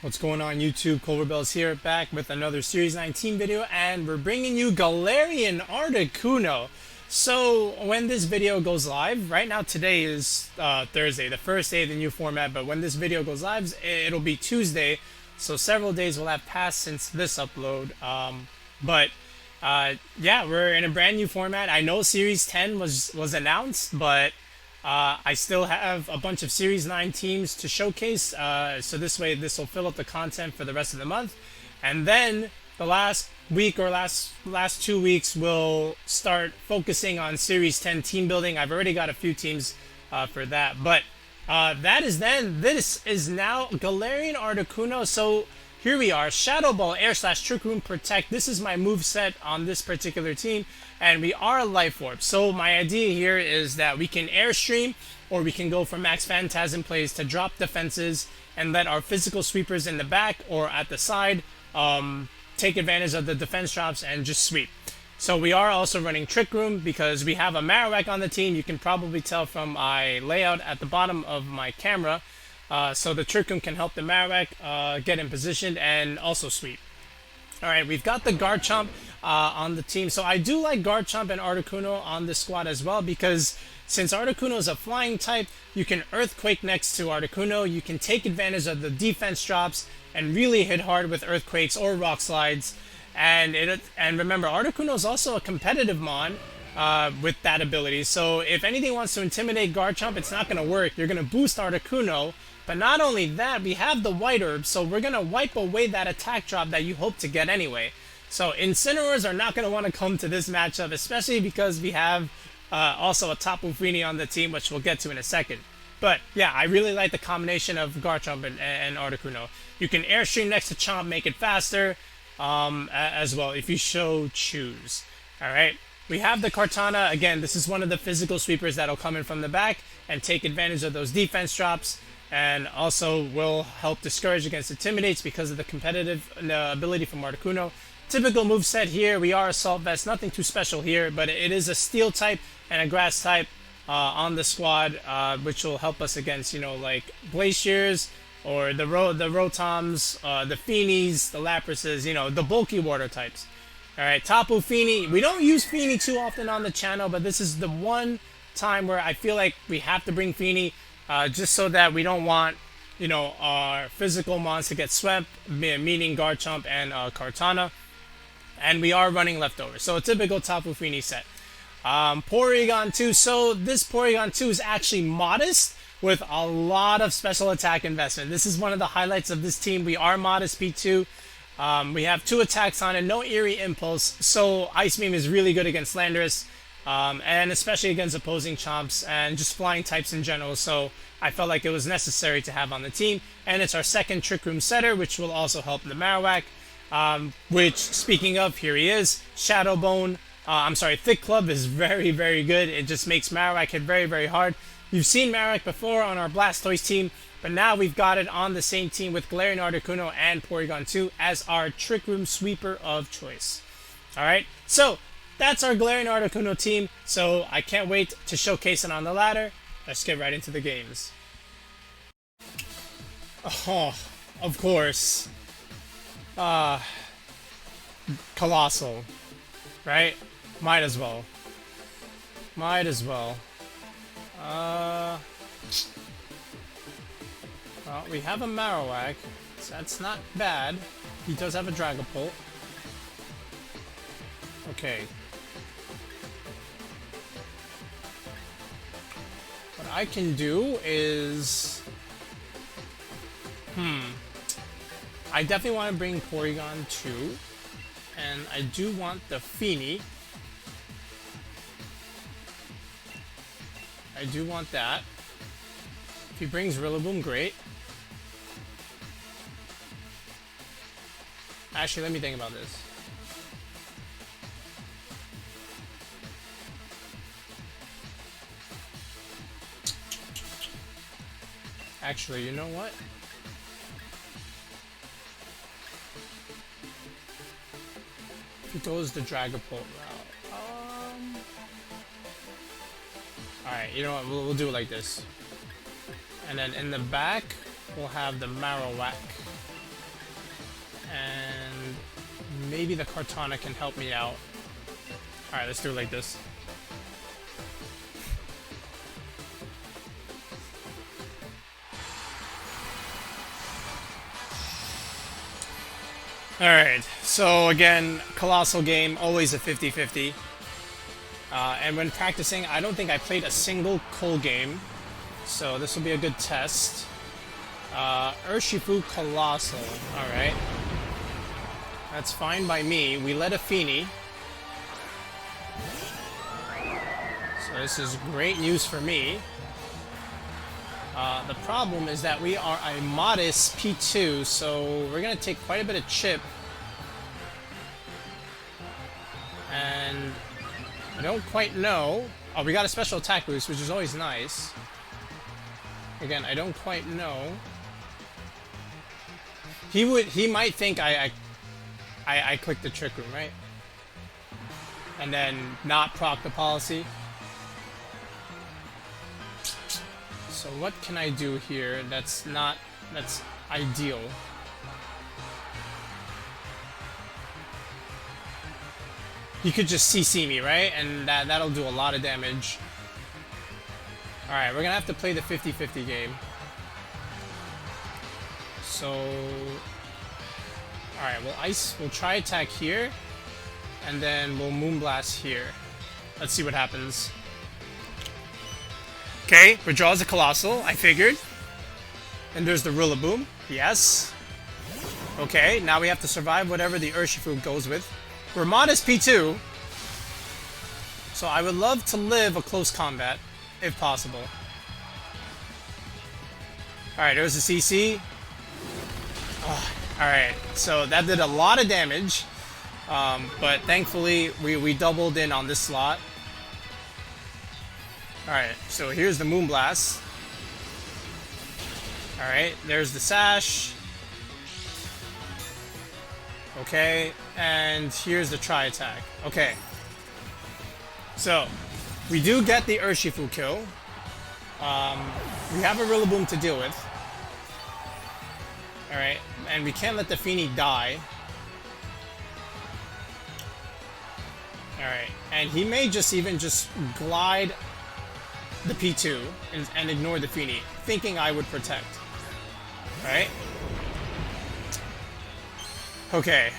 What's going on YouTube? Rebels here, back with another Series 19 video, and we're bringing you Galarian Articuno. So when this video goes live, right now today is Thursday, the first day of the new format, but when this video goes live, it'll be Tuesday, so several days will have passed since this upload. Yeah, we're in a brand new format. I know Series 10 was announced, but I still have a bunch of Series 9 teams to showcase, so this way this will fill up the content for the rest of the month. And then the last week or last 2 weeks we'll start focusing on Series 10 team building. I've already got a few teams for that. But this is now Galarian Articuno. So here we are, Shadow Ball, Air Slash, Trick Room, Protect. This is my move set on this particular team, and we are a Life Orb. So my idea here is that we can Airstream, or we can go for Max Phantasm plays to drop defenses and let our physical sweepers in the back or at the side take advantage of the defense drops and just sweep. So we are also running Trick Room because we have a Marowak on the team. You can probably tell from my layout at the bottom of my camera. So the Trick Room can help the Marowak get in position and also sweep. Alright, we've got the Garchomp on the team. So I do like Garchomp and Articuno on this squad as well, because since Articuno is a flying type, you can Earthquake next to Articuno. You can take advantage of the defense drops and really hit hard with Earthquakes or Rock Slides. And remember, Articuno is also a competitive mon with that ability. So if anything wants to intimidate Garchomp, it's not going to work. You're going to boost Articuno. But not only that, we have the White Herb, so we're going to wipe away that attack drop that you hope to get anyway. So Incineroars are not going to want to come to this matchup, especially because we have also a Tapu on the team, which we'll get to in a second. But yeah, I really like the combination of Garchomp and Articuno. You can Airstream next to Chomp, make it faster as well, if you so choose. Alright, we have the Kartana. Again, this is one of the physical sweepers that'll come in from the back and take advantage of those defense drops, and also will help discourage against Intimidates because of the competitive ability from Articuno. Typical moveset here, we are Assault Vest, nothing too special here, but it is a Steel type and a Grass type on the squad, which will help us against, you know, like Glaciers, or the Rotoms, the Feenies, the Laprases, you know, the bulky water types. Alright, Tapu Feeny. We don't use Feeny too often on the channel, but this is the one time where I feel like we have to bring Feeny, just so that we don't want, you know, our physical mons to get swept, meaning Garchomp and Kartana. And we are running leftovers. So a typical Tapu Fini set. Porygon 2. So this Porygon 2 is actually modest with a lot of special attack investment. This is one of the highlights of this team. We are modest P2. We have 2 attacks on it, no Eerie Impulse. So Ice Beam is really good against Landorus. And especially against opposing Chomps and just flying types in general, so I felt like it was necessary to have on the team. And it's our second Trick Room setter, which will also help the Marowak, which, speaking of, here he is, Shadow Bone, Thick Club is very, very good. It just makes Marowak hit very, very hard. You've seen Marowak before on our Blastoise team, but now we've got it on the same team with Galarian Articuno and Porygon 2 as our Trick Room sweeper of choice. Alright, so that's our Galarian Articuno team, so I can't wait to showcase it on the ladder. Let's get right into the games. Oh, of course. Coalossal, right? Might as well. Well, we have a Marowak, so that's not bad. He does have a Dragapult. Okay. What I can do is... I definitely want to bring Porygon 2. And I do want the Feeny. I do want that. If he brings Rillaboom, great. Actually, let me think about this. Actually, you know what? If he goes the Dragapult route. Alright, you know what? We'll do it like this. And then in the back, we'll have the Marowak. And maybe the Kartana can help me out. Alright, let's do it like this. Alright, so again, Coalossal game, always a 50-50. And when practicing, I don't think I played a single Coal game. So this will be a good test. Urshifu Coalossal. Alright. That's fine by me. We let a Feeny. So this is great news for me. The problem is that we are a modest P2, so we're going to take quite a bit of chip. And I don't quite know. Oh, we got a special attack boost, which is always nice. Again, I don't quite know. He might think I clicked the Trick Room, right? And then not proc the policy. So what can I do here that's ideal? He could just CC me, right? And that'll do a lot of damage. Alright, we're gonna have to play the 50-50 game. So... Alright, we'll try attack here. And then we'll Moonblast here. Let's see what happens. Okay, withdraws the Coalossal, I figured. And there's the Rillaboom. Yes. Okay, now we have to survive whatever the Urshifu goes with. We're modest P2. So I would love to live a close combat, if possible. Alright, there's the CC. Oh, alright, so that did a lot of damage. But thankfully, we doubled in on this slot. Alright, so here's the Moonblast. Alright, there's the Sash. Okay, and here's the Tri-Attack. Okay. So, we do get the Urshifu kill. We have a Rillaboom to deal with. Alright, and we can't let the Feeny die. Alright, and he may just glide the P2 and ignore the Feeny, thinking I would protect. Alright? Okay.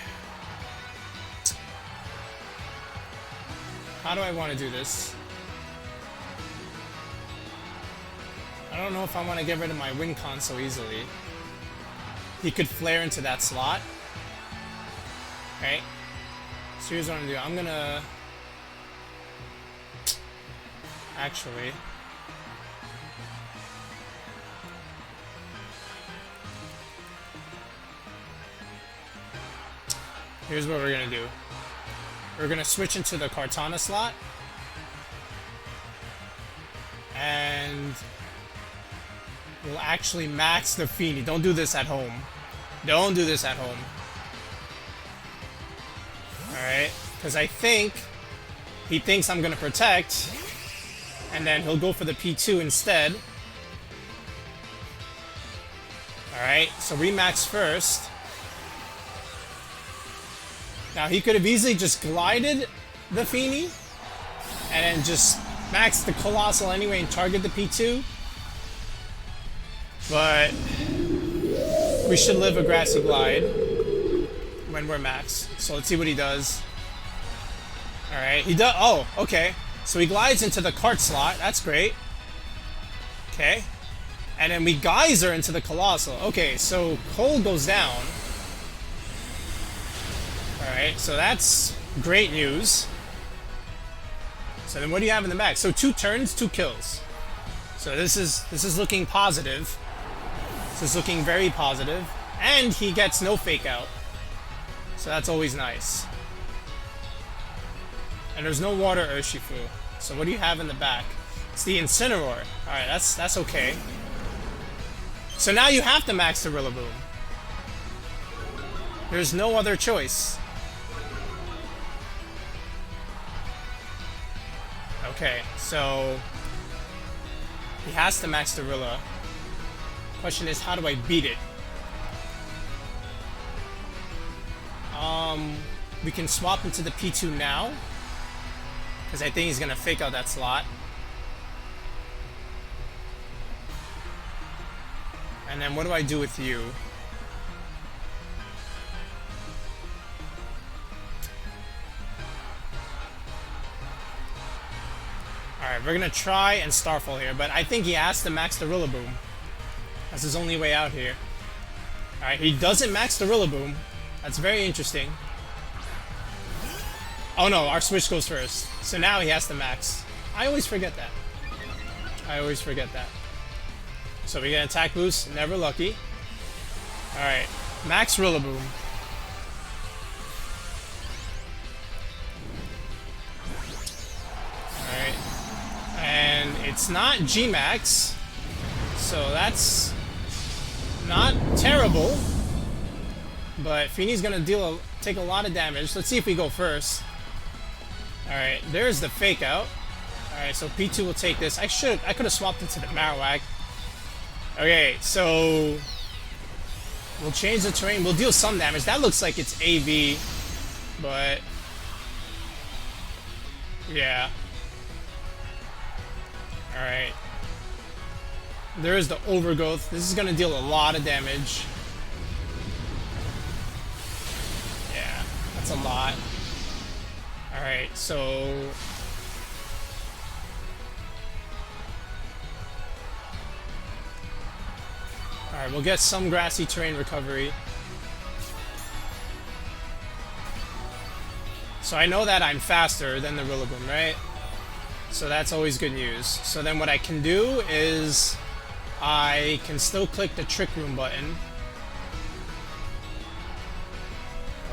How do I want to do this? I don't know if I want to get rid of my win con so easily. He could flare into that slot. Right? So here's what I'm gonna do. I'm gonna... Actually... Here's what we're gonna do. We're gonna switch into the Kartana slot. And... we'll actually max the Feeny. Don't do this at home. Don't do this at home. Alright, because I think he thinks I'm gonna protect, and then he'll go for the P2 instead. Alright, so we max first. Now he could have easily just glided the Feeny, and then just maxed the Coalossal anyway and target the P2. But we should live a Grassy Glide when we're max. So let's see what he does. Alright, he does. Oh, okay. So he glides into the cart slot. That's great. Okay. And then we Geyser into the Coalossal. Okay, so Cole goes down. Alright, so that's great news. So then what do you have in the back? So 2 turns, 2 kills. So this is looking positive. This is looking very positive. And he gets no fake out. So that's always nice. And there's no water Urshifu. So what do you have in the back? It's the Incineroar. Alright, that's okay. So now you have to max the Rillaboom. There's no other choice. Okay, so he has to max the Rilla. Question is, how do I beat it? we can swap into the P2 now, because I think he's gonna fake out that slot. And then what do I do with you? Alright, we're gonna try and Starfall here, but I think he has to max the Rillaboom. That's his only way out here. Alright, he doesn't max the Rillaboom. That's very interesting. Oh no, our switch goes first. So now he has to max. I always forget that. I always forget that. So we get attack boost, never lucky. Alright, max Rillaboom. Alright. And it's not G-Max. So that's not terrible. But Feeney's gonna take a lot of damage. Let's see if we go first. Alright, there's the fake out. Alright, so P2 will take this. I could have swapped it to the Marowak. Okay, so we'll change the terrain. We'll deal some damage. That looks like it's AV, but yeah. Alright. There is the overgrowth. This is gonna deal a lot of damage. Yeah, that's a lot. Alright, so alright, we'll get some grassy terrain recovery. So I know that I'm faster than the Rillaboom, right? So that's always good news. So then what I can do is I can still click the Trick Room button.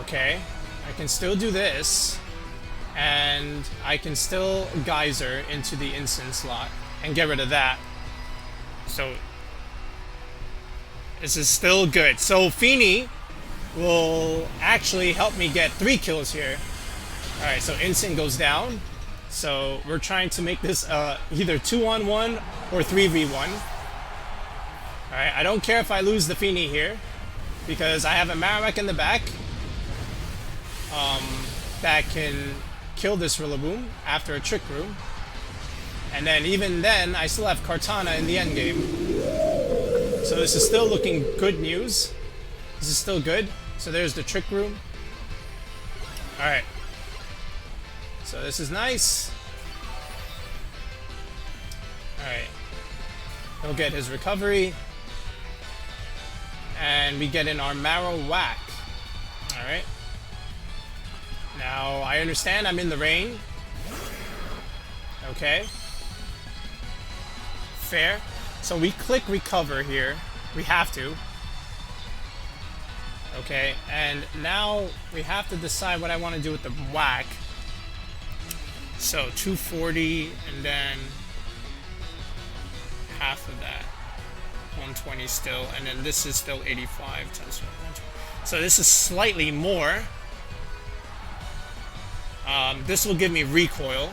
Okay, I can still do this. And I can still Geyser into the Instant slot and get rid of that. So this is still good. So Feeney will actually help me get 3 kills here. Alright, so Instant goes down. So we're trying to make this either 2-on-1 or 3v1. Alright, I don't care if I lose the Feeney here, because I have a Marowak in the back that can kill this Rillaboom after a Trick Room. And then even then, I still have Kartana in the endgame. So this is still looking good news. This is still good. So there's the Trick Room. Alright. So this is nice. Alright. He'll get his recovery. And we get in our Marowak. Alright. Now, I understand I'm in the rain. Okay. Fair. So we click recover here. We have to. Okay, and now we have to decide what I want to do with the whack. So 240 and then half of that. 120 still, and then this is still 85 times 120. So this is slightly more. This will give me recoil.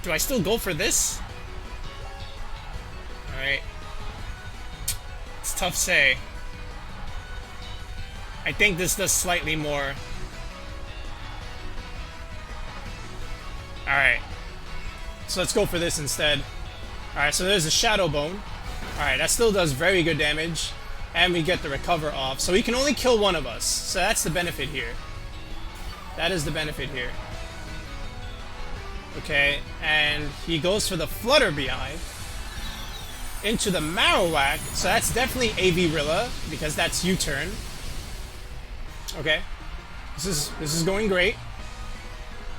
Do I still go for this? Alright. It's tough to say. I think this does slightly more. Alright. So let's go for this instead. Alright, so there's a Shadow Bone. Alright, that still does very good damage. And we get the recover off. So he can only kill one of us. So that's the benefit here. That is the benefit here. Okay, and he goes for the Flutterby into the Marowak. So that's definitely AV Rilla, because that's U-turn. Okay. This is going great.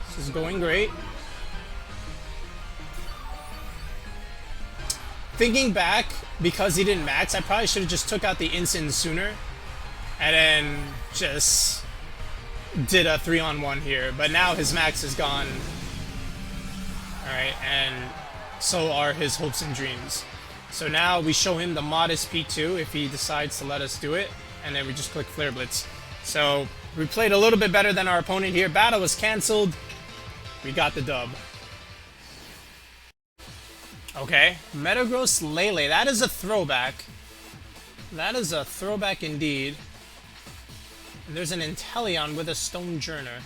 This is going great. Thinking back, because he didn't max, I probably should have just took out the Instant sooner. And then just did a 3-on-1 here, but now his max is gone. Alright, and so are his hopes and dreams. So now we show him the modest P2 if he decides to let us do it, and then we just click Flare Blitz. So we played a little bit better than our opponent here. Battle was cancelled. We got the dub. Okay, Metagross LeLe. That is a throwback. That is a throwback indeed. And there's an Inteleon with a Stonejourner.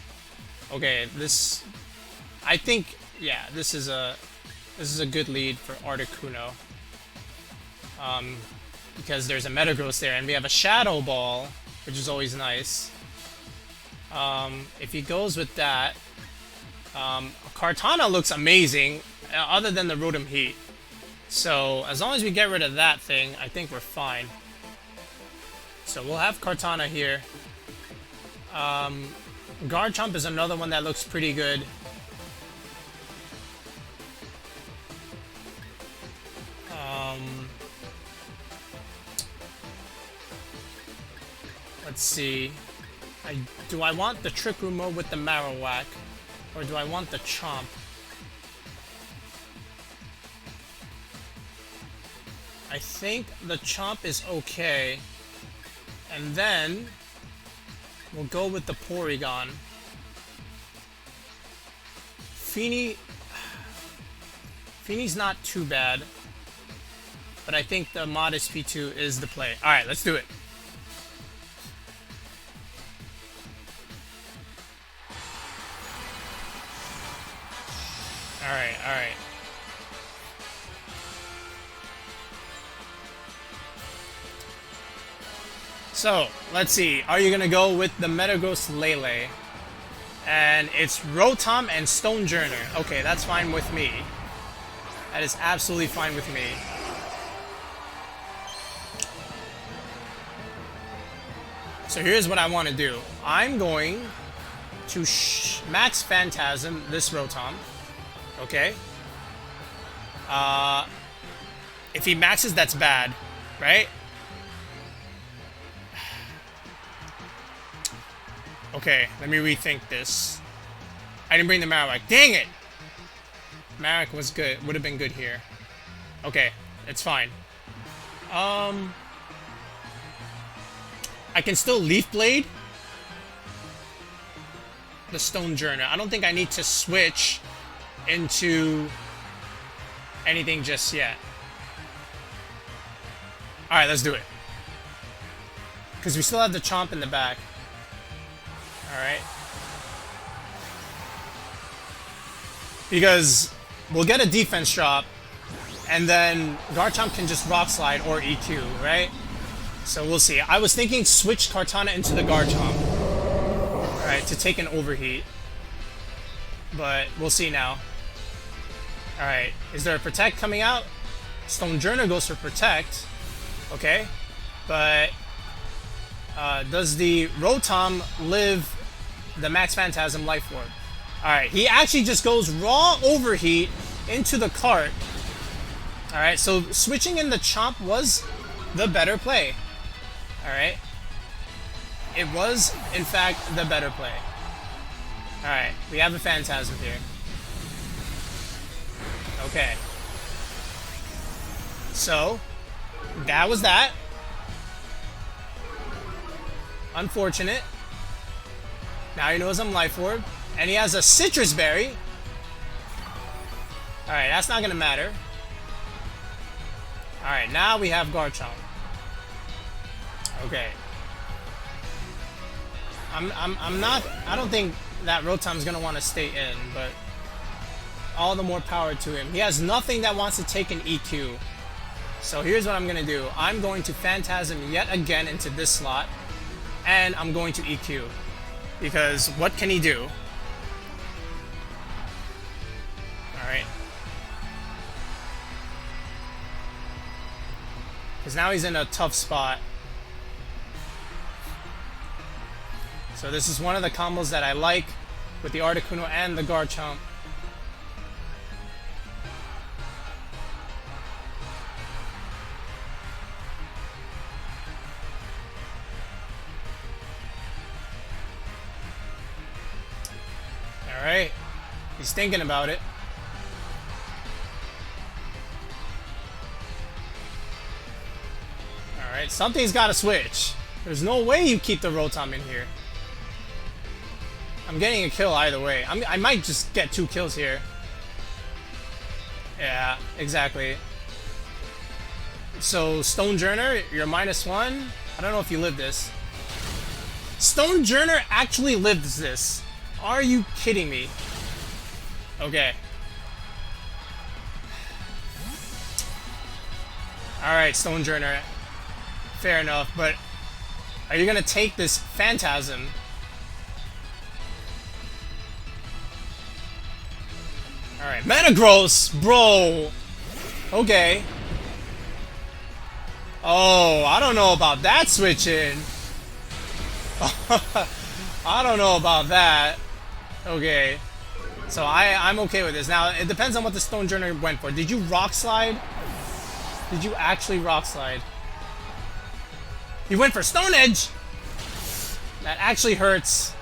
Okay, this... I think, yeah, this is a good lead for Articuno. Because there's a Metagross there, and we have a Shadow Ball, which is always nice. If he goes with that, Kartana looks amazing, other than the Rotom-H. So, as long as we get rid of that thing, I think we're fine. So, we'll have Kartana here. Garchomp is another one that looks pretty good. Let's see. Do I want the Trick Room mode with the Marowak? Or do I want the Chomp? I think the Chomp is okay. And then we'll go with the Porygon. Feeney's not too bad. But I think the Modest P2 is the play. Alright, let's do it. Alright, alright. So, let's see. Are you going to go with the Metagross LeLe? And it's Rotom and Stonejourner. Okay, that's fine with me. That is absolutely fine with me. So here's what I want to do. I'm going to Max Phantasm this Rotom. Okay? If he maxes, that's bad. Right? Okay, let me rethink this. I didn't bring the Marowak. Dang it! Marowak was good. Would have been good here. Okay, it's fine. I can still Leaf Blade the Stonejourner. I don't think I need to switch into anything just yet. Alright, let's do it. Because we still have the Chomp in the back. Alright. Because we'll get a defense drop, and then Garchomp can just Rock Slide or EQ, right? So we'll see. I was thinking switch Kartana into the Garchomp. Alright, to take an Overheat. But we'll see now. Alright, is there a Protect coming out? Stonejourner goes for Protect. Okay. But does the Rotom live the Max Phantasm Life Orb? Alright, he actually just goes raw Overheat into the cart. Alright, so switching in the Chomp was the better play. Alright. It was, in fact, the better play. Alright, we have a Phantasm here. Okay. So, that was that. Unfortunate. Now he knows I'm Life Orb. And he has a Citrus Berry. Alright, that's not gonna matter. Alright, now we have Garchomp. Okay. I don't think that Rotom's gonna want to stay in, but all the more power to him. He has nothing that wants to take an EQ. So here's what I'm gonna do. I'm going to Phantasm yet again into this slot, and I'm going to EQ. Because what can he do? Alright. Because now he's in a tough spot. So this is one of the combos that I like with the Articuno and the Garchomp. Alright. He's thinking about it. Alright, something's got to switch. There's no way you keep the Rotom in here. I'm getting a kill either way. I might just get 2 kills here. Yeah, exactly. So, Stonejourner, you're -1. I don't know if you live this. Stonejourner actually lives this. Are you kidding me? Okay. Alright, Stonejourner. Fair enough, but are you gonna take this Phantasm? Alright, Metagross, bro! Okay. Oh, I don't know about that switching. I don't know about that. Okay. So I'm okay with this. Now, it depends on what the Stonejourner went for. Did you Rock Slide? Did you actually Rock Slide? He went for Stone Edge! That actually hurts.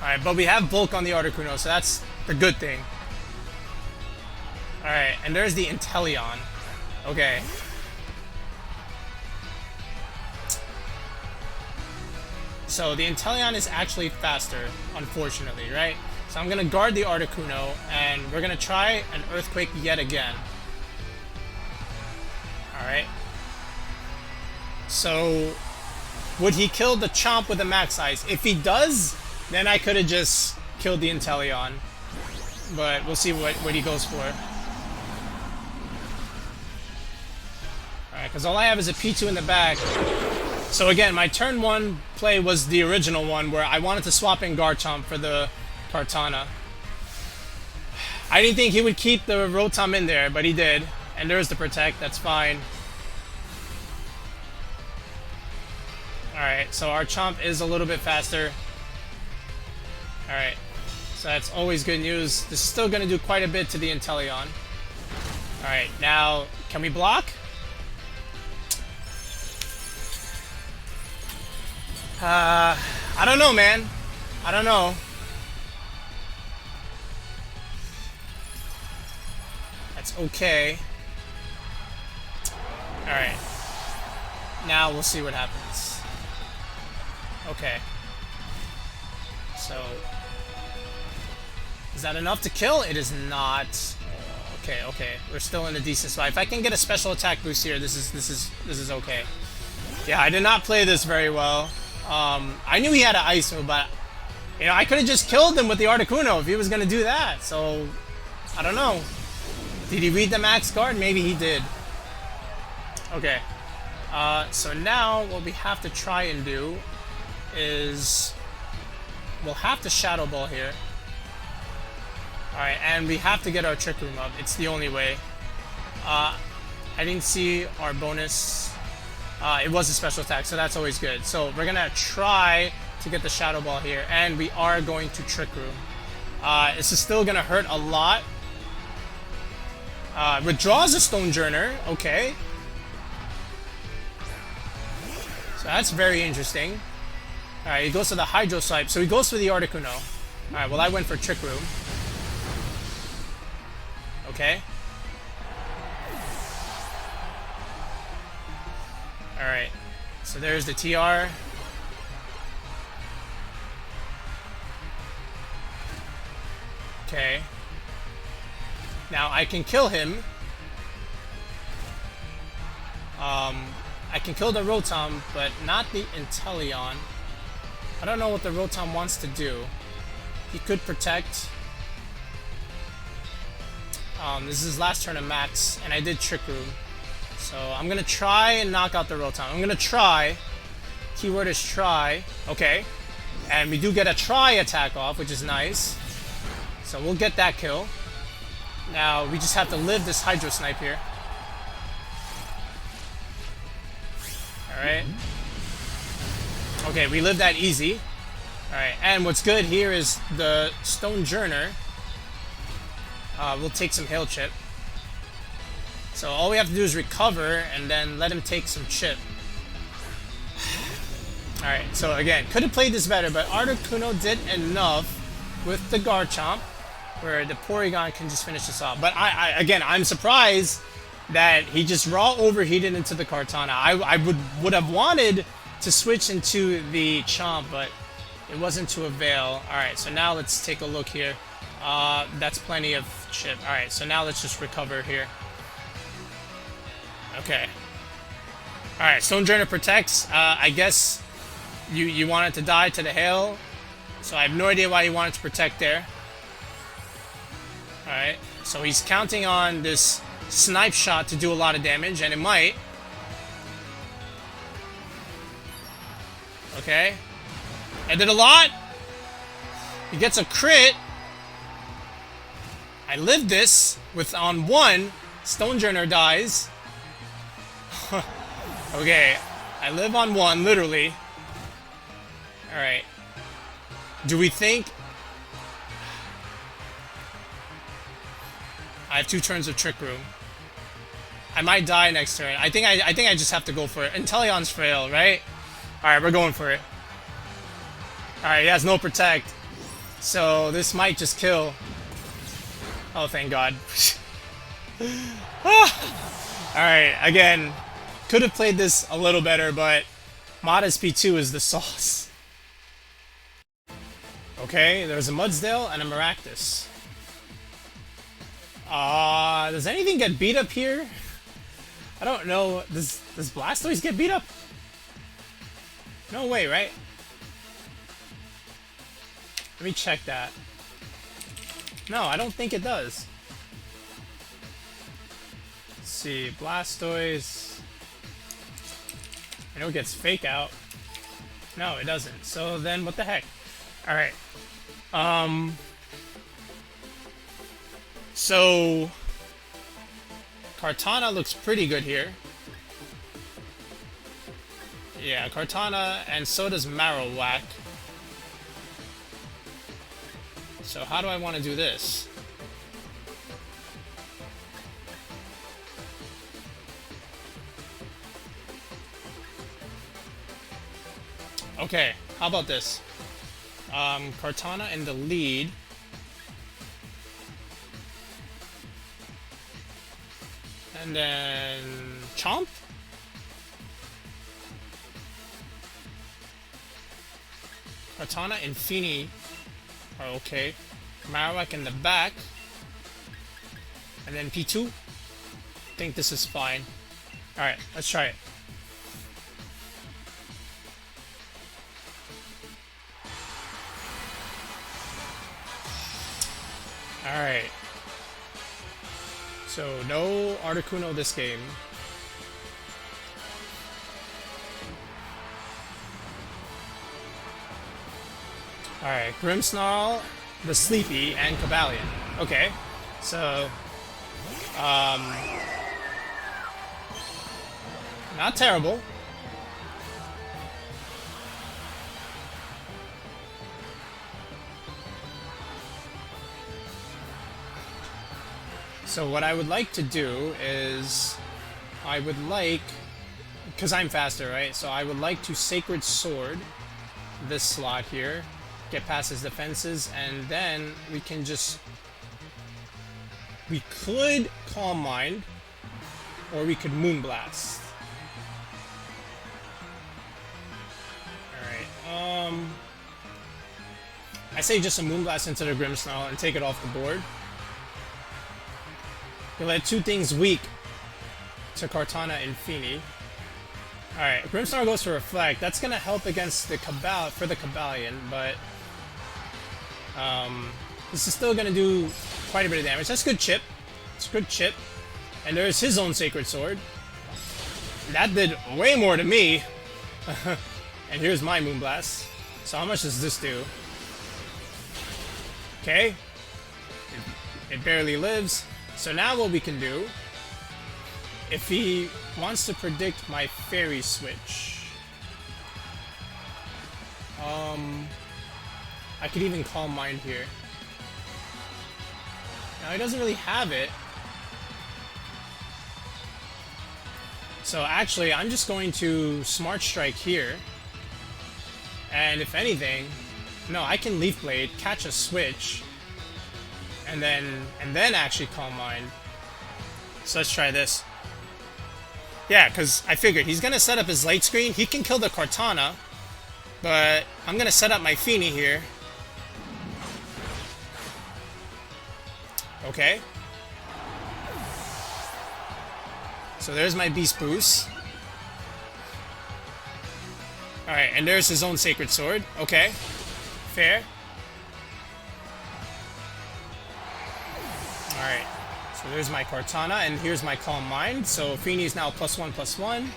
Alright, but we have Bulk on the Articuno, so that's the good thing. Alright, and there's the Inteleon. Okay. So the Inteleon is actually faster, unfortunately, right? So I'm gonna guard the Articuno, and we're gonna try an Earthquake yet again. Alright. So, would he kill the Chomp with a Max Ice? If he does, then I could have just killed the Inteleon. But we'll see what he goes for. Alright, because all I have is a P2 in the back. So again, my turn 1 play was the original one where I wanted to swap in Garchomp for the Kartana. I didn't think he would keep the Rotom in there, but he did. And there's the Protect, that's fine. Alright, so our Chomp is a little bit faster. Alright, so that's always good news. This is still going to do quite a bit to the Inteleon. Alright, now, can we block? I don't know, man. I don't know. That's okay. Alright. Now we'll see what happens. Okay. So, is that enough to kill? It is not. Okay, okay. We're still in a decent spot. If I can get a special attack boost here, this is okay. Yeah, I did not play this very well. I knew he had an Ice move, but you know, I could have just killed him with the Articuno if he was gonna do that. So, I don't know. Did he read the Max Guard? Maybe he did. Okay. So now what we have to try and do is we'll have to Shadow Ball here. Alright, and we have to get our Trick Room up. It's the only way. I didn't see our bonus. It was a special attack, so that's always good. So we're gonna try to get the Shadow Ball here, and we are going to Trick Room. This is still gonna hurt a lot. Withdraws a Stonejourner, okay. So that's very interesting. Alright, he goes to the Hydro Swipe, so he goes for the Articuno. Alright, well I went for Trick Room. Okay. Alright, so there's the TR. Okay. Now I can kill him. I can kill the Rotom, but not the Inteleon. I don't know what the Rotom wants to do. He could Protect. This is his last turn of Max, and I did Trick Room. So I'm gonna try and knock out the Rotom. I'm gonna try. Keyword is try. Okay. And we do get a try attack off, which is nice. So we'll get that kill. Now we just have to live this Hydro Snipe here. Alright. Okay, we lived that easy. Alright, and what's good here is the Stonejourner. We'll take some Hail Chip. So all we have to do is recover and then let him take some chip. Alright, so again, could have played this better, but Articuno did enough with the Garchomp where the Porygon can just finish this off. But again, I'm surprised that he just raw overheated into the Kartana. I would have wanted to switch into the Chomp, but it wasn't to avail. Alright, so now let's take a look here. That's plenty of chip. Alright, so now let's just recover here. Okay. Alright, Stonejourner protects. I guess You want it to die to the hail, so I have no idea why you want it to protect there. Alright, so he's counting on this snipe shot to do a lot of damage, and it might. Okay. It did a lot. He gets a crit. I lived this with on 1. Stonejourner dies. Okay. I live on 1, literally. Alright. Do we think... I have 2 turns of Trick Room. I might die next turn. I think I just have to go for it. Inteleon's frail, right? Alright, we're going for it. Alright, he has no protect. So this might just kill. Oh, thank God. Alright, again. Could have played this a little better, but Modest P2 is the sauce. Okay, there's a Mudsdale and a Maractus. Does anything get beat up here? I don't know. Does Blastoise get beat up? No way, right? Let me check that. No, I don't think it does. Let's see, Blastoise. I know it gets Fake Out. No, it doesn't. So then, what the heck? Alright. So... Kartana looks pretty good here. Yeah, Kartana, and so does Marowak. So how do I want to do this? Okay, how about this? Kartana in the lead. And then... Chomp? Kartana and Feeny are okay. Marowak in the back. And then P2. I think this is fine. Alright, let's try it. Alright. So, no Articuno this game. Alright, Grimmsnarl, the Sleepy, and Cobalion. Okay, so... not terrible. So what I would like to do is... I would like... because I'm faster, right? So I would like to Sacred Sword this slot here. Get past his defenses, and then we can just... we could Calm Mind, or we could Moonblast. Alright, I say just a Moonblast into the Grimmsnarl and take it off the board. You'll let 2 things weak to Kartana and Feeny. Alright, Grimmsnarl goes for Reflect. That's gonna help against the Cobalion, but... this is still gonna do quite a bit of damage. That's good chip. It's a good chip. And there's his own Sacred Sword. That did way more to me. And here's my Moonblast. So how much does this do? Okay. It barely lives. So now what we can do, if he wants to predict my Fairy Switch, I could even Calm Mind here. Now he doesn't really have it. So actually, I'm just going to Smart Strike here. And if anything, no, I can Leaf Blade, catch a Switch, and then actually Calm Mind. So let's try this. Yeah, because I figured he's gonna set up his late screen. He can kill the Kartana, but I'm gonna set up my Feeny here. Okay. So there's my Beast Boost. Alright, and there's his own Sacred Sword. Okay. Fair. Alright. So there's my Kartana, and here's my Calm Mind. So Feeney's now +1/+1.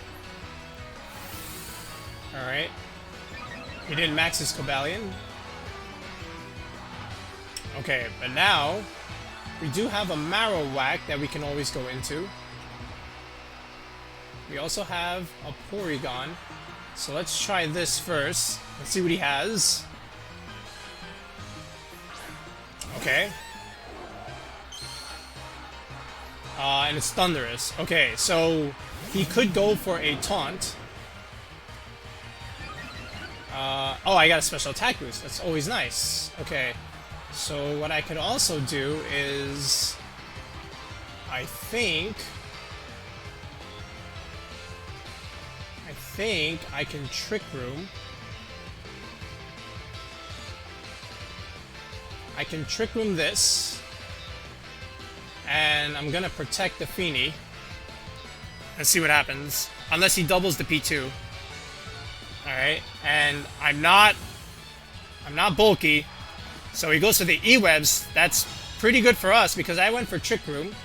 Alright. He didn't max his Cobalion. Okay, but now we do have a Marowak that we can always go into. We also have a Porygon. So let's try this first. Let's see what he has. Okay. And it's Thundurus. Okay, so he could go for a taunt. Oh, I got a special attack boost. That's always nice. Okay, so what I could also do is... I think I can Trick Room. I can Trick Room this. And I'm gonna protect the Feeney. Let's see what happens. Unless he doubles the P2. Alright, and I'm not bulky. So he goes for the E-Webs. That's pretty good for us because I went for Trick Room.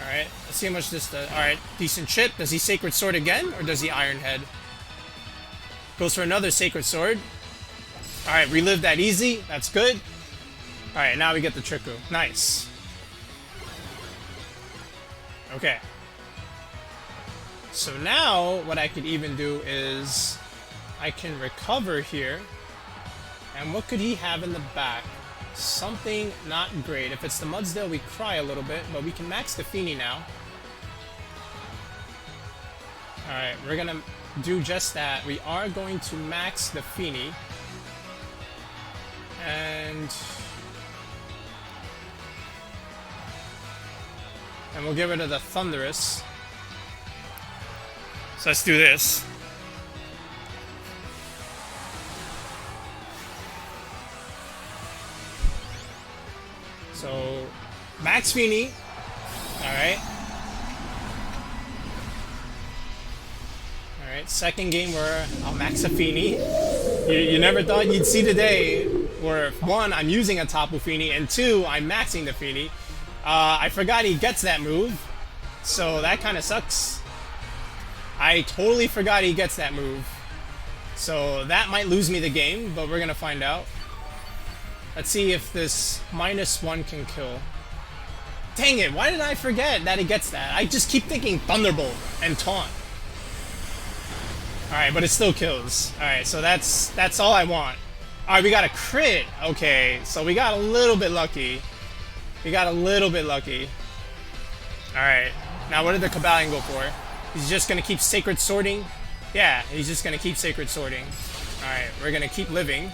Alright, let's see how much this does. Alright, decent chip. Does he Sacred Sword again, or does he Iron Head? Goes for another Sacred Sword. Alright, relive that easy. That's good. Alright, now we get the Trick Room. Nice. Okay. So now, what I could even do is... I can recover here. And what could he have in the back? Something not great. If it's the Mudsdale, we cry a little bit, but we can max the Feeney now. Alright, we're gonna do just that. We are going to max the Feeney. And we'll get rid of the Thundurus. So let's do this. So, Max Feeney. Alright. Alright, second game where I'll max a Feeney. You never thought you'd see the day where, one, I'm using a Tapu Feeney, and two, I'm maxing the Feeney. I forgot he gets that move, so that kind of sucks. I totally forgot he gets that move. So that might lose me the game, but we're gonna find out. Let's see if this -1 can kill. Dang it, why did I forget that he gets that? I just keep thinking Thunderbolt and Taunt. Alright, but it still kills. Alright, so that's all I want. Alright, we got a crit. Okay, so we got a little bit lucky. We got a little bit lucky. Alright, now what did the Cobalion go for? He's just gonna keep Sacred Swording? Yeah, he's just gonna keep Sacred Swording. Alright, we're gonna keep living.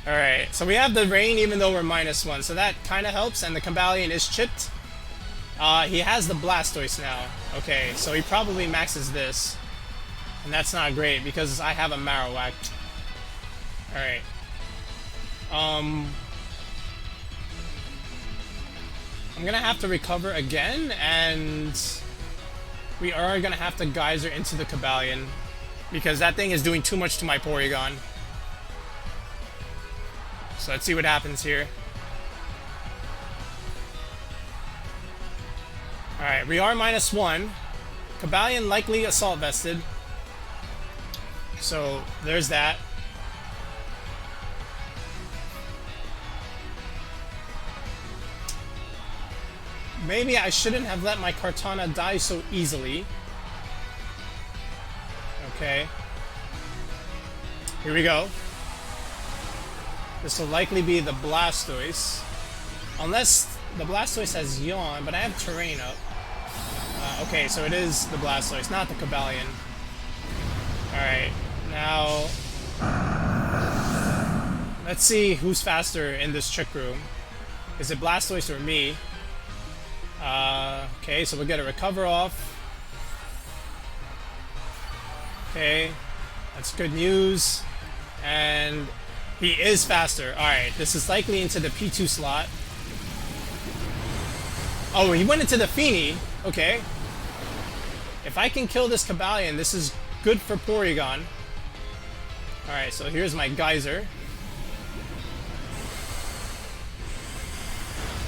Alright, so we have the rain even though we're -1, so that kind of helps, and the Cobalion is chipped. He has the Blastoise now. Okay, so he probably maxes this. And that's not great because I have a Marowak. Alright. I'm gonna have to recover again, and we are gonna have to Geyser into the Cobalion because that thing is doing too much to my Porygon. So let's see what happens here. Alright, we are -1. Cobalion likely Assault Vested. So there's that. Maybe I shouldn't have let my Kartana die so easily. Okay. Here we go. This will likely be the Blastoise. Unless the Blastoise has Yawn, but I have Terrain up. Okay, so it is the Blastoise, not the Cobalion. Alright, now... let's see who's faster in this Trick Room. Is it Blastoise or me? Okay, so we'll get a Recover off. Okay, that's good news. And he is faster. Alright, this is likely into the P2 slot. Oh, he went into the Feeney. Okay. If I can kill this Cobalion, this is good for Porygon. Alright, so here's my Geyser.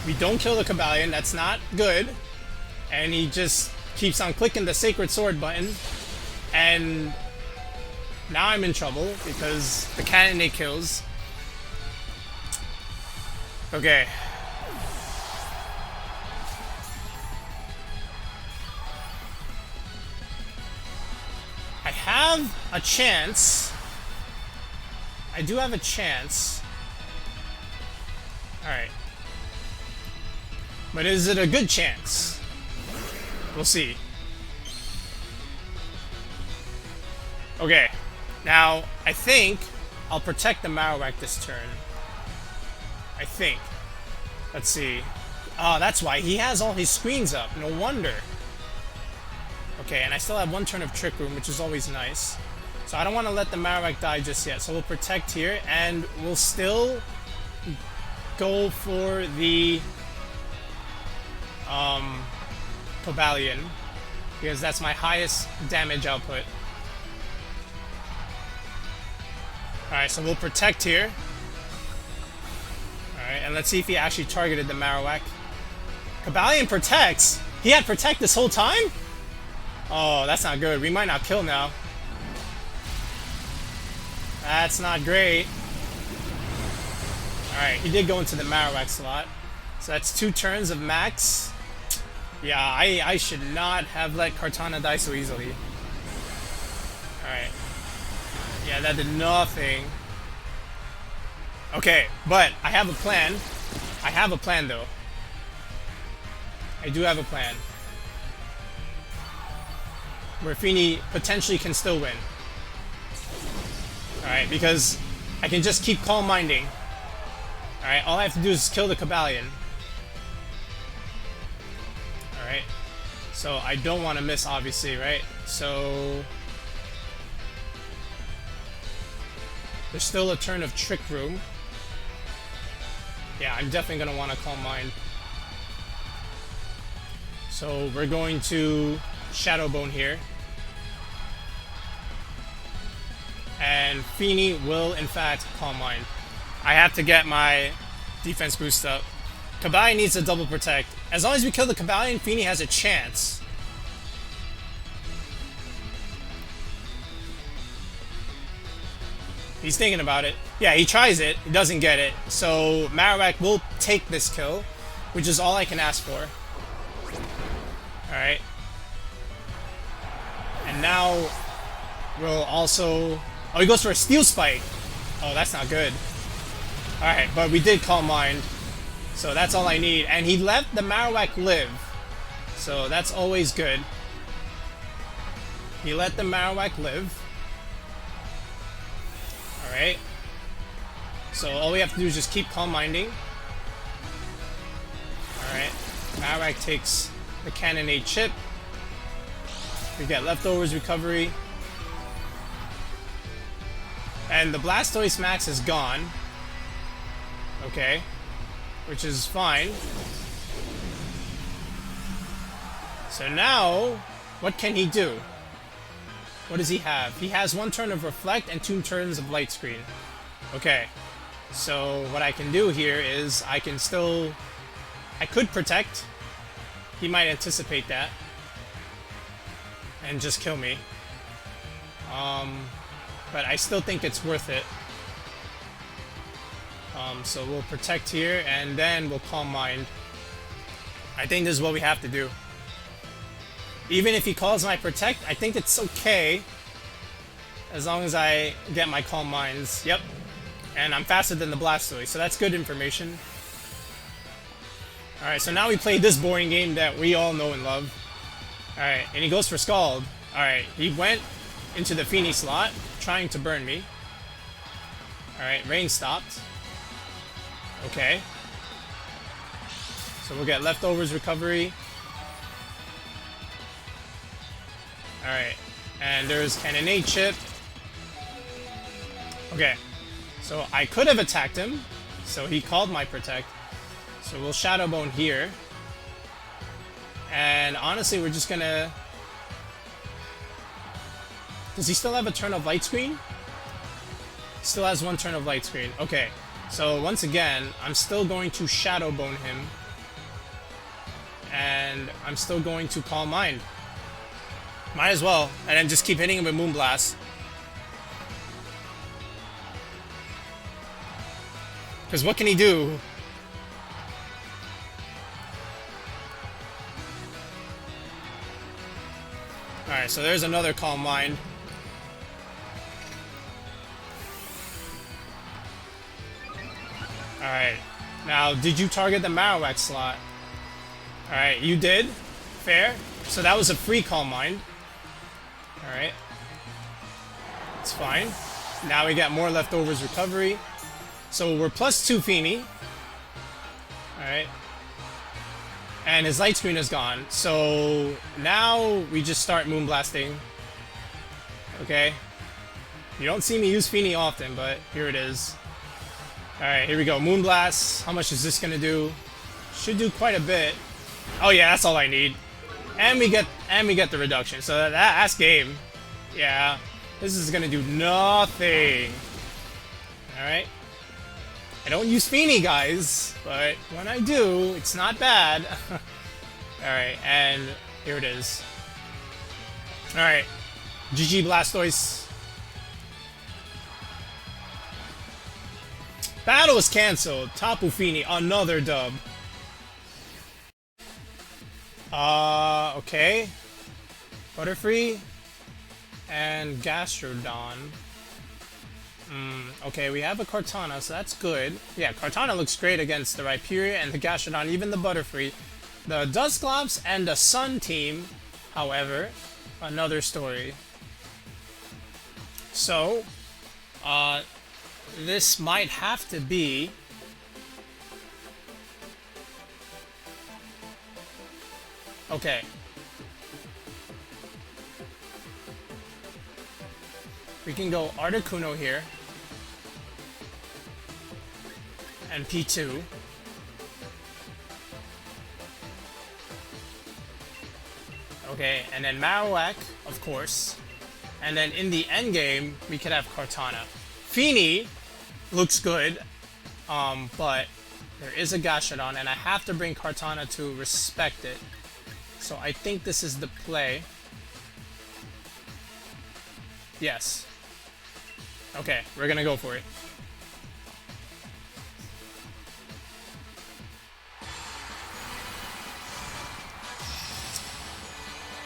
We don't kill the Cobalion, that's not good. And he just keeps on clicking the Sacred Sword button. And now I'm in trouble because the Cannonade kills. Okay. I have a chance. I do have a chance. Alright. But is it a good chance? We'll see. Okay. Now, I think I'll protect the Marowak this turn. I think. Let's see. Oh, that's why. He has all his screens up. No wonder. Okay, and I still have one turn of Trick Room, which is always nice. So I don't want to let the Marowak die just yet. So we'll protect here, and we'll still go for the Cobalion, because that's my highest damage output. Alright, so we'll protect here. Alright, and let's see if he actually targeted the Marowak. Cobalion protects? He had protect this whole time? Oh, that's not good. We might not kill now. That's not great. Alright, he did go into the Marowak slot. So that's 2 turns of Max. Yeah, I should not have let Kartana die so easily. Alright. Yeah, that did nothing. Okay, but I have a plan. I have a plan, though. I do have a plan. Where Fini potentially can still win. Alright, because I can just keep Calm Minding. Alright, all I have to do is kill the Cobalion. Alright. So I don't want to miss, obviously, right? So there's still a turn of Trick Room. Yeah, I'm definitely going to want to Calm Mind. So we're going to Shadow Bone here. And Fini will, in fact, Calm Mind. I have to get my defense boost up. Cobalion needs a double protect. As long as we kill the Cobalion, Fini has a chance. He's thinking about it. Yeah, he tries it. He doesn't get it. So Marowak will take this kill, which is all I can ask for. Alright. And now we'll also... Oh, he goes for a Steel Spike. Oh, that's not good. Alright, but we did Calm Mind. So that's all I need. And he let the Marowak live. So that's always good. He let the Marowak live. Alright. So all we have to do is just keep Calm Minding. Alright. Marowak takes the Cannonade chip. We get Leftovers recovery. And the Blastoise Max is gone. Okay. Which is fine. So now, what can he do? What does he have? He has 1 turn of Reflect and 2 turns of Light Screen. Okay. So what I can do here is I can still... I could protect. He might anticipate that. And just kill me. But I still think it's worth it. So we'll protect here, and then we'll Calm Mind. I think this is what we have to do. Even if he calls my protect, I think it's okay. As long as I get my Calm Minds. Yep. And I'm faster than the Blastoise, so that's good information. Alright, so now we play this boring game that we all know and love. Alright, and he goes for Scald. Alright, he went into the Fini slot, trying to burn me. Alright, rain stopped. Okay. So we'll get Leftovers recovery. Alright, and there's Cannonade chip. Okay, so I could have attacked him, so he called my protect. So we'll Shadow Bone here. And honestly, we're just gonna Does he still have a turn of light screen? Still has one turn of light screen. Okay. So once again, I'm still going to Shadow Bone him. And I'm still going to Calm Mind. Might as well. And then just keep hitting him with Moonblast. Because what can he do? Alright, so there's another Calm Mind. Alright. Now, did you target the Marowak slot? Alright, you did. Fair. So that was a free Calm Mind. Alright. It's fine. Now we got more Leftovers Recovery. So we're +2 Feeny. Alright. And his light screen is gone. So now we just start Moonblasting. Okay. You don't see me use Feeny often, but here it is. Alright, here we go. Moonblast. How much is this gonna do? Should do quite a bit. Oh yeah, that's all I need. And we get the reduction. So that's game. Yeah. This is gonna do nothing. Alright. I don't use Feeny, guys, but when I do, it's not bad. Alright, and here it is. Alright. GG Blastoise. Battle is cancelled. Tapu Feeny, another dub. Okay. Butterfree and Gastrodon. Okay, we have a Kartana, so that's good. Yeah, Kartana looks great against the Rhyperior and the Gastrodon, even the Butterfree. The Dusclops and the Sun team, however, another story. So, this might have to be... Okay. We can go Articuno here. And P2. Okay, and then Marowak, of course. And then in the end game, we could have Kartana. Feeny looks good, but there is a Gastrodon, and I have to bring Kartana to respect it. So I think this is the play. Yes. Okay, we're gonna go for it.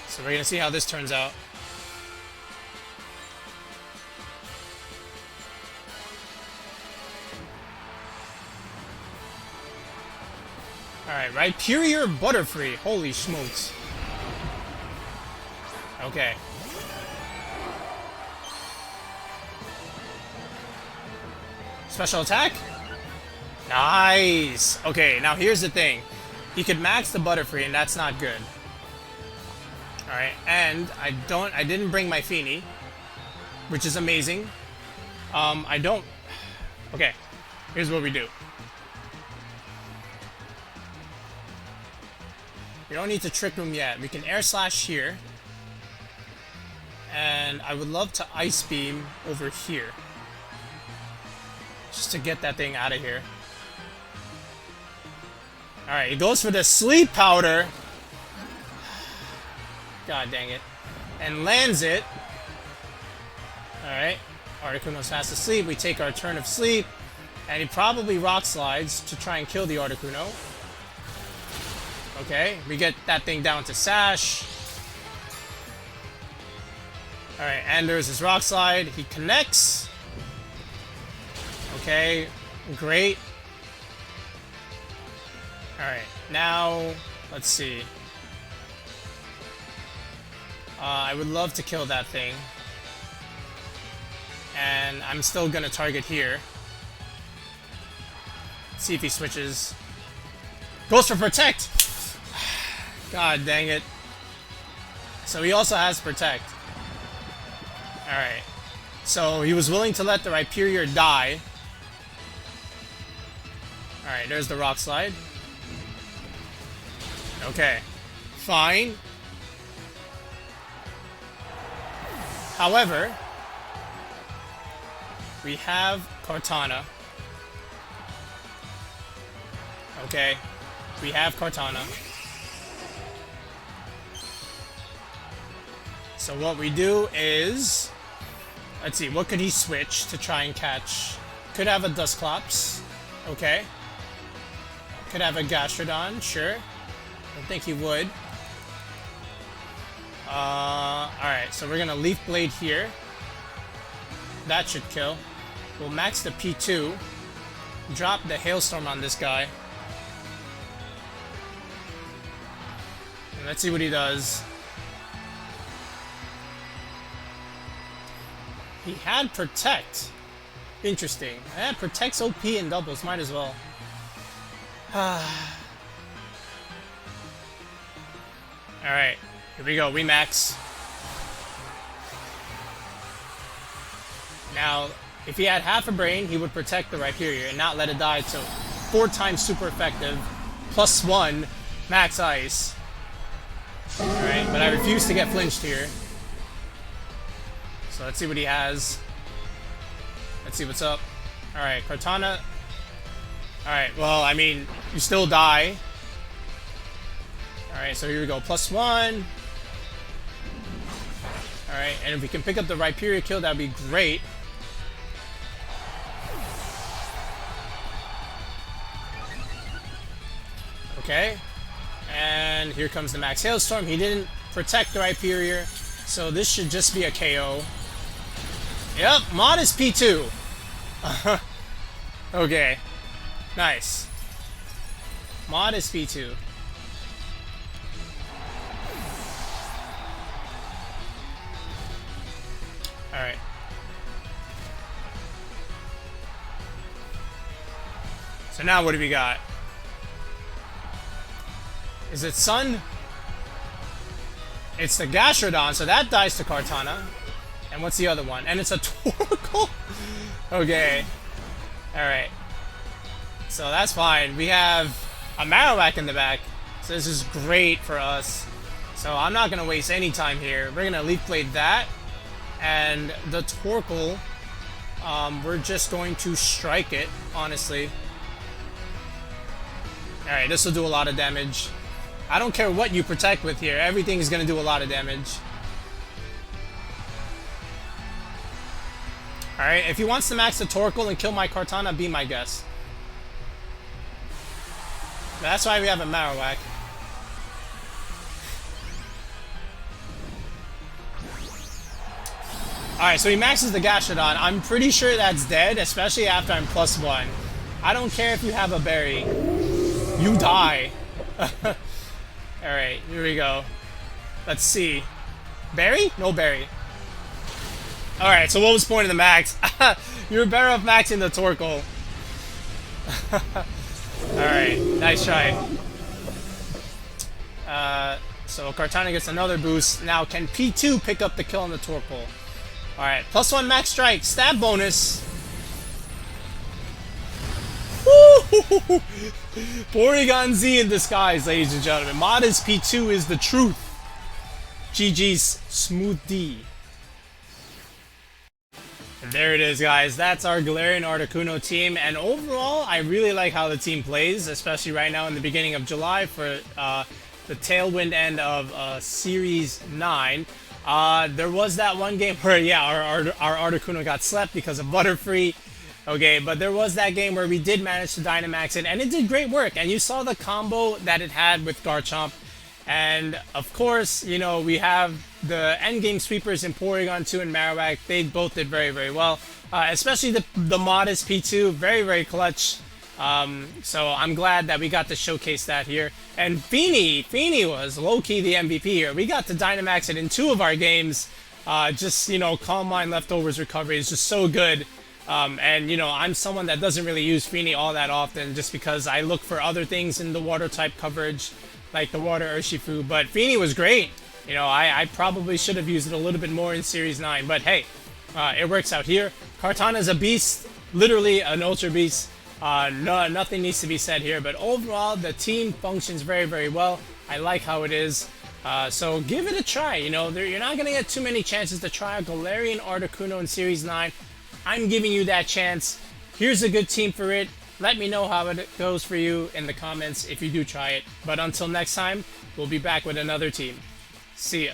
So we're gonna see how this turns out. Alright, Rhyperior Butterfree. Holy smokes. Okay. Special attack? Nice! Okay, now here's the thing. You could max the Butterfree and that's not good. Alright, and I didn't bring my Feeny, which is amazing. Okay, here's what we do. We don't need to Trick Room yet. We can Air Slash here. And I would love to Ice Beam over here. Just to get that thing out of here. Alright, he goes for the Sleep Powder. God dang it. And lands it. Alright. Articuno's fast asleep. We take our turn of sleep. And he probably Rock Slides to try and kill the Articuno. Okay, we get that thing down to Sash. Alright, and there's his Rock Slide. He connects. Okay, great. Alright, now, let's see. I would love to kill that thing. And I'm still gonna target here. See if he switches. Goes for Protect! God dang it. So he also has Protect. Alright. So he was willing to let the Rhyperior die. Alright, there's the Rock Slide. Okay. Fine. However, we have Kartana. Okay, we have Kartana. So what we do is, let's see, what could he switch to try and catch? Could have a Dusclops. Okay. Could have a Gastrodon, sure. Don't think he would. Alright, so we're gonna Leaf Blade here. That should kill. We'll max the P2. Drop the Hailstorm on this guy. And let's see what he does. He had Protect. Interesting. Yeah, Protect's OP in doubles, might as well. Alright, here we go, we max. Now, if he had half a brain, he would protect the Rhyperior and not let it die, so 4 times super effective, +1 max ice. Alright, but I refuse to get flinched here. So let's see what he has. Let's see what's up. Alright, Kartana. Alright, well, I mean, you still die. Alright, so here we go. +1. Alright, and if we can pick up the Rhyperior kill, that would be great. Okay. And here comes the Max Hailstorm. He didn't protect the Rhyperior, so this should just be a KO. Yep, modest P2. Okay. Nice. Modest P2. Alright. So now what do we got? Is it Sun? It's the Gastrodon, so that dies to Kartana. And what's the other one? And it's a Torkoal? Okay. Alright. So that's fine. We have a Marowak in the back. So this is great for us. So I'm not going to waste any time here. We're going to Leaf Blade that. And the Torkoal, we're just going to strike it, honestly. Alright, this will do a lot of damage. I don't care what you protect with here. Everything is going to do a lot of damage. Alright, if he wants to max the Torkoal and kill my Kartana, be my guest. That's why we have a Marowak. Alright, so he maxes the Gastrodon. I'm pretty sure that's dead, especially after I'm +1. I don't care if you have a berry. You die. Alright, here we go. Let's see. Berry? No berry. Alright, so what was the point of the max? You're better off maxing the Torkoal. Alright, nice try. So Kartana gets another boost. Now, can P2 pick up the kill on the Torkoal? Alright, +1 max strike. Stab bonus. Woo! Porygon Z in disguise, ladies and gentlemen. Modest P2 is the truth. GG's Smooth D. And there it is, guys. That's our Galarian Articuno team. And overall, I really like how the team plays, especially right now in the beginning of July for the tailwind end of Series 9. There was that one game where, yeah, our Articuno got slept because of Butterfree. Okay, but there was that game where we did manage to Dynamax it, and it did great work. And you saw the combo that it had with Garchomp. And, of course, you know, we have the endgame sweepers in Porygon 2 and Marowak. They both did very, very well. Especially the modest P2, very, very clutch. So I'm glad that we got to showcase that here. And Feeny was low-key the MVP here. We got to Dynamax it in 2 of our games. Just, you know, Calm Mind Leftovers recovery is just so good. And, you know, I'm someone that doesn't really use Feeny all that often just because I look for other things in the water-type coverage, like the water Urshifu. But Feeny was great. You know, I probably should have used it a little bit more in Series 9. But, hey, it works out here. Kartana's a beast. Literally an Ultra Beast. Nothing needs to be said here. But overall, the team functions very, very well. I like how it is. So give it a try. You know, you're not going to get too many chances to try out Galarian Articuno in Series 9. I'm giving you that chance. Here's a good team for it. Let me know how it goes for you in the comments if you do try it. But until next time, we'll be back with another team. See ya.